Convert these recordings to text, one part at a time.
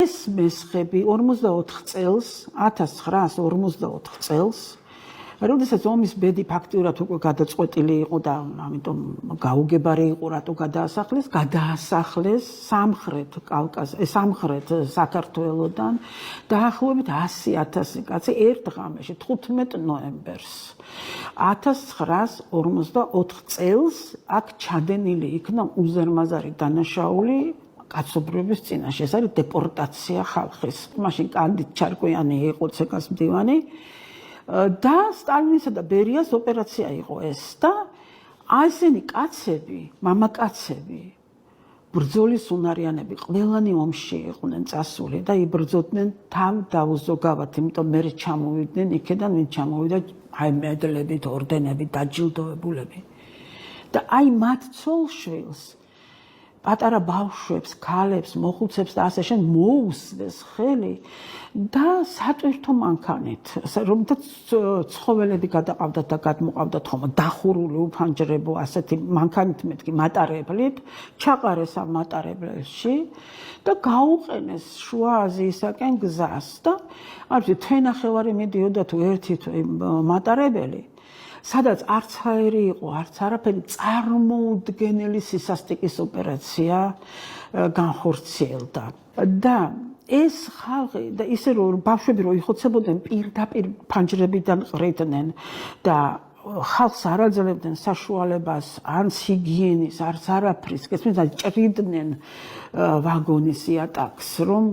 ეს მესხები 44 წელს, 1944 წელს, როდესაც ომის ბედი ფაქტიურად უკვე გადაწყვეტილი იყო და ამიტომ გაუგებარი იყო რატო გადაასახლეს სამხრეთ კავკასიიდან, სამხრეთ საქართველოდან დაახლოებით 100,000 კაცი ერთ ღამეში 15 ნოემბერს 1944 წელს აქ ჩადენილი იქნა უზარმაზარი დანაშაული კაცობრიობის წინაშე. ეს არის დეპორტაცია ხალხის. მაშინ კანდიდ ჩარკვიანი იყო ცეკას მდივანი და სტალინისა და ბერიას ოპერაცია იყო ეს და ასენი კაცები, მამაკაცები, ბრძოლის უნარიანები, ყველანი ომში იყვნენ წასული და იბრძოდნენ თავ დაუზოგავად, იმიტომ მე ჩამოვიდნენ იქიდან, ვინ ჩამოვიდა აი მედლებით, ორდენებით, დაჯილდოებულები. და აი მათ ცოლშვილს პატარა ბავშვებს, ქალებს, მოხუცებს და ასე შენ მოუსვეს ხელი და სატვირთო მანქანით, რომელთაც ცხოველები გადაყავდათ და გადმოყავდათ ხომ დახურული უფანჯრებო ასეთი მანქანით მეთქი მატარებლით, ჩაყარეს ამ მატარებელში და გაუყენეს შუა აზიისაკენ გზას და არ ვიცი თვენახევარი მიდიოდა თუ ერთი მატარებელი სადაც არც აერი იყო, არც არაფერი, წარმოუდგენელი სისასტიკის ოპერაცია განხორციელდა. და ეს ხალხი და ისე რომ ბავშვები რო იხოცებოდნენ პირდაპირ ფანჯრებიდან ყრიდნენ და ხალხს არ აძლევდნენ საშუალებას არც ჰიგიენის, არც არაფრის, გესმის, ჭრიდნენ ვაგონის იატაკს, რომ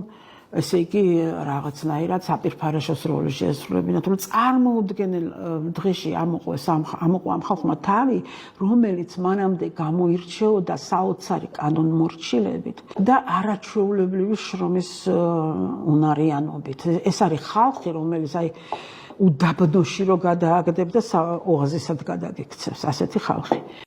ესე იგი რაღაცნაირად საპირფარეშოს როლი შეესრულებინა, რომ წარმოუდგენელ დღეში ამოყვა ამ ხალხმა თავი, რომელიც მანამდე გამოირჩეოდა საოცარი კანონმორჩილებით და არაჩვეულებრივი შრომის უნარიანობით. ეს არის ხალხი, რომელიც აი უდაბნოში რო გადააგდებდა, ოაზისად გადაგიქცევს, ასეთი ხალხი.